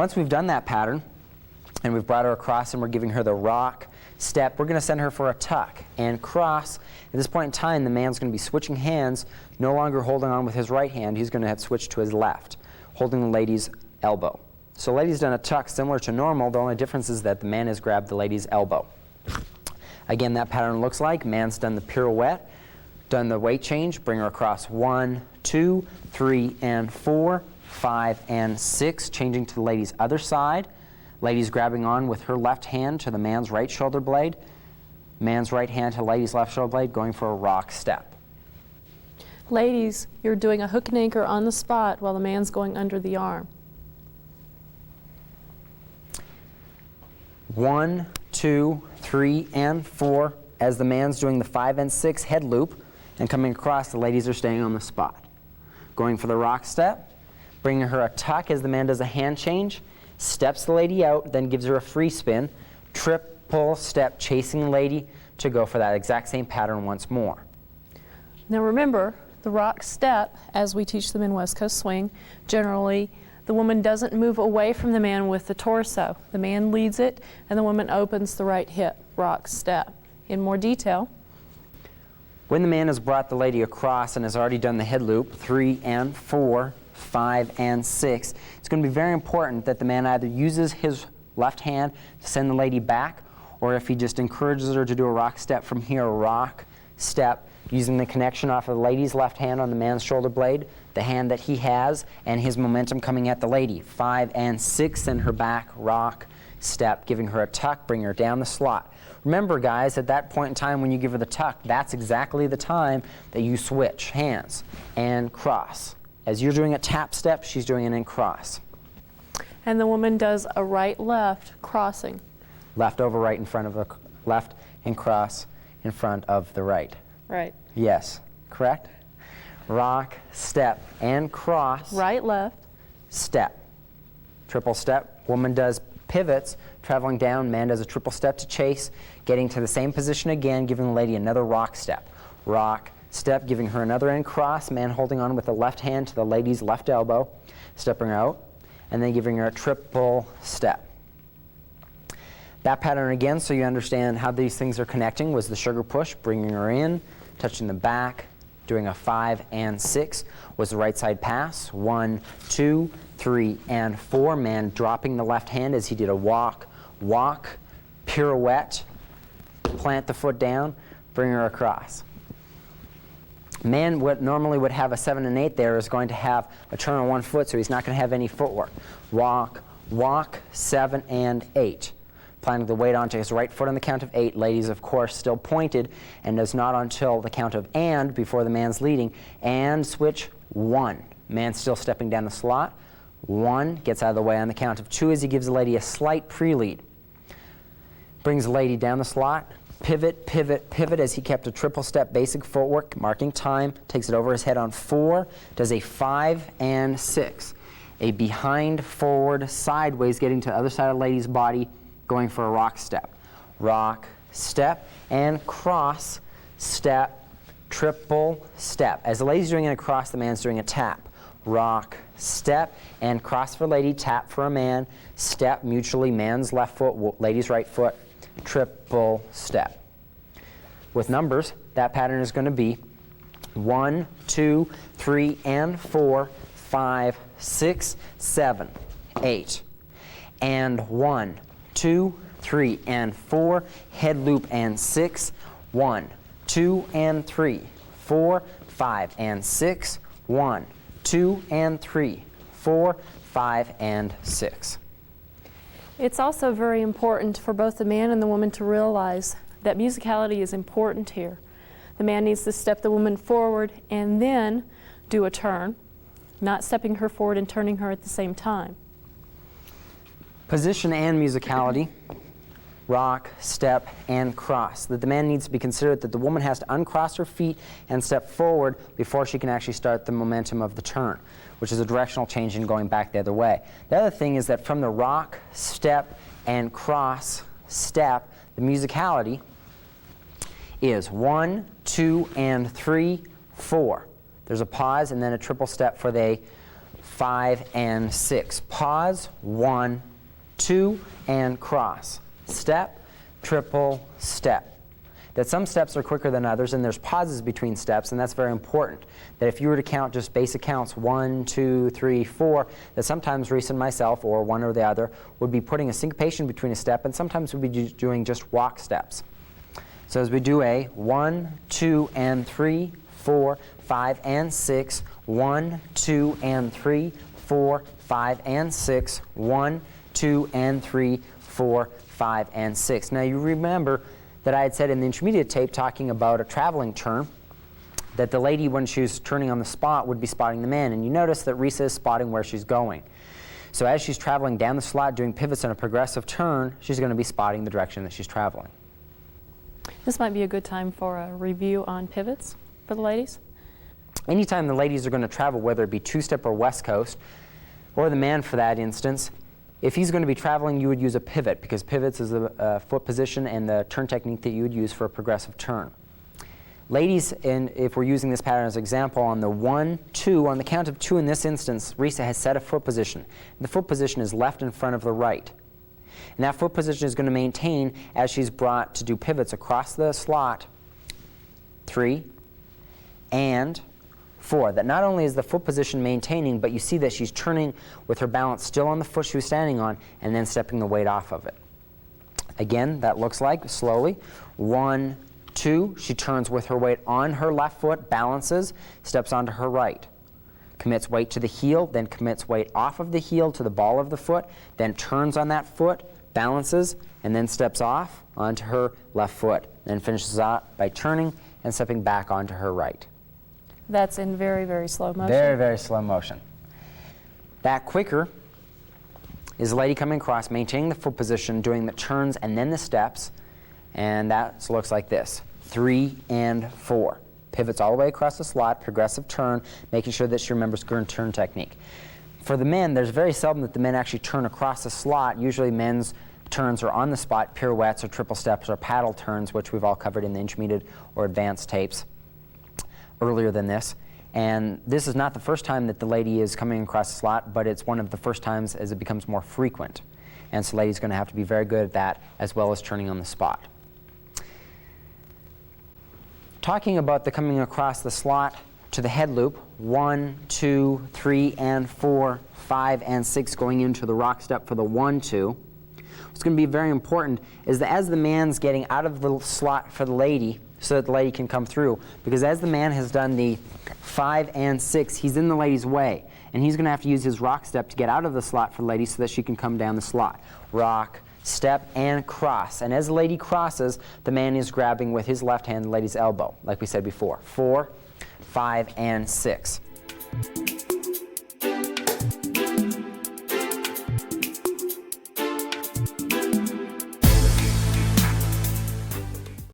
Once we've done that pattern, and we've brought her across and we're giving her the rock step, we're going to send her for a tuck and cross. At this point in time, the man's going to be switching hands, no longer holding on with his right hand. He's going to have to switch to his left, holding the lady's elbow. So the lady's done a tuck similar to normal. The only difference is that the man has grabbed the lady's elbow. Again, that pattern looks like man's done the pirouette, done the weight change, bring her across 1, 2, 3, and 4, 5, and 6, changing to the lady's other side. Lady's grabbing on with her left hand to the man's right shoulder blade. Man's right hand to lady's left shoulder blade, going for a rock step. Ladies, you're doing a hook and anchor on the spot while the man's going under the arm. 1, 2, 3, and 4. As the man's doing the 5 and 6 head loop and coming across, the ladies are staying on the spot. Going for the rock step, bringing her a tuck as the man does a hand change, steps the lady out, then gives her a free spin, triple step, chasing the lady to go for that exact same pattern once more. Now remember, the rock step, as we teach them in West Coast Swing, generally the woman doesn't move away from the man with the torso. The man leads it, and the woman opens the right hip, rock step. In more detail, when the man has brought the lady across and has already done the head loop, 3 and 4, 5 and 6, it's going to be very important that the man either uses his left hand to send the lady back, or if he just encourages her to do a rock step from here, a rock step, using the connection off of the lady's left hand on the man's shoulder blade, the hand that he has, and his momentum coming at the lady. 5 and 6, send her back, rock step, giving her a tuck, bring her down the slot. Remember, guys, at that point in time when you give her the tuck, that's exactly the time that you switch hands and cross. As you're doing a tap step, she's doing an in cross. And the woman does a right-left crossing. Left over right in front of the left and cross in front of the right. Right. Yes, correct? Rock, step, and cross. Right, left. Step. Triple step. Woman does pivots, traveling down. Man does a triple step to chase, getting to the same position again, giving the lady another rock step. Rock, step, giving her another in cross. Man holding on with the left hand to the lady's left elbow, stepping her out, and then giving her a triple step. That pattern again, so you understand how these things are connecting, was the sugar push, bringing her in, touching the back, doing a 5 and 6, was the right side pass, 1, 2, 3, and 4. Man dropping the left hand as he did a walk, walk, pirouette, plant the foot down, bring her across. Man, what normally would have a 7 and 8 there, is going to have a turn on one foot, so he's not going to have any footwork. Walk, walk, 7 and 8. Planting the weight onto his right foot on the count of 8. Ladies, of course, still pointed, and does not until the count of and before the man's leading. And switch 1. Man still stepping down the slot. 1, gets out of the way on the count of 2 as he gives the lady a slight pre-lead. Brings the lady down the slot. Pivot, pivot, pivot as he kept a triple step basic footwork, marking time, takes it over his head on 4, does a 5 and 6. A behind, forward, sideways, getting to the other side of the lady's body, going for a rock step. Rock, step, and cross, step, triple step. As the lady's doing it across, the man's doing a tap. Rock, step, and cross for lady, tap for a man, step mutually, man's left foot, lady's right foot, triple step. With numbers, that pattern is going to be 1, 2, 3, and 4, 5, 6, 7, 8, and 1, 2, 3, and 4, head loop and 6, 1, 2, and 3, 4, 5, and 6, 1, 2, and 3, 4, 5, and 6. It's also very important for both the man and the woman to realize that musicality is important here. The man needs to step the woman forward and then do a turn, not stepping her forward and turning her at the same time. Position and musicality, rock, step, and cross. That the man needs to be considerate that the woman has to uncross her feet and step forward before she can actually start the momentum of the turn, which is a directional change in going back the other way. The other thing is that from the rock, step, and cross, step, the musicality is 1, 2, and 3, 4. There's a pause and then a triple step for the 5, and 6. Pause, 1, 2, and cross. Step, triple step. That some steps are quicker than others, and there's pauses between steps, and that's very important. That if you were to count just basic counts, 1, 2, 3, 4, that sometimes Resa and myself, or one or the other, would be putting a syncopation between a step, and sometimes we'd be doing just walk steps. So as we do a 1, 2, and 3, 4, 5, and 6, 1, 2, and 3, 4, 5, and 6, 1, 2, and 3, 4, 5, and 6. Now you remember that I had said in the intermediate tape talking about a traveling turn that the lady, when she was turning on the spot, would be spotting the man. And you notice that Resa is spotting where she's going. So as she's traveling down the slot doing pivots on a progressive turn, she's going to be spotting the direction that she's traveling. This might be a good time for a review on pivots for the ladies. Anytime the ladies are going to travel, whether it be two-step or west coast, or the man for that instance, if he's going to be traveling, you would use a pivot, because pivots is the foot position and the turn technique that you would use for a progressive turn. Ladies, if we're using this pattern as an example, on the 1, 2, on the count of 2 in this instance, Resa has set a foot position. The foot position is left in front of the right. And that foot position is going to maintain as she's brought to do pivots across the slot, 3 and 4. That not only is the foot position maintaining, but you see that she's turning with her balance still on the foot she was standing on and then stepping the weight off of it. Again, that looks like slowly 1, 2, she turns with her weight on her left foot, balances, steps onto her right. Commits weight to the heel, then commits weight off of the heel to the ball of the foot, then turns on that foot, balances, and then steps off onto her left foot. Then finishes out by turning and stepping back onto her right. That's in very, very slow motion. Very, very slow motion. That quicker is the lady coming across, maintaining the foot position, doing the turns and then the steps, and that looks like this, 3 and 4. Pivots all the way across the slot, progressive turn, making sure that she remembers good turn technique. For the men, there's very seldom that the men actually turn across the slot. Usually men's turns are on the spot, pirouettes or triple steps or paddle turns, which we've all covered in the intermediate or advanced tapes earlier than this. And this is not the first time that the lady is coming across the slot, but it's one of the first times as it becomes more frequent. And so the lady's going to have to be very good at that, as well as turning on the spot. Talking about the coming across the slot to the head loop, 1, 2, 3, and 4, 5, and 6 going into the rock step for the 1, 2. What's going to be very important is that as the man's getting out of the slot for the lady, so that the lady can come through, because as the man has done the 5 and 6, he's in the lady's way, and he's going to have to use his rock step to get out of the slot for the lady so that she can come down the slot. Rock, step, and cross. And as the lady crosses, the man is grabbing with his left hand the lady's elbow, like we said before. 4, 5, and 6.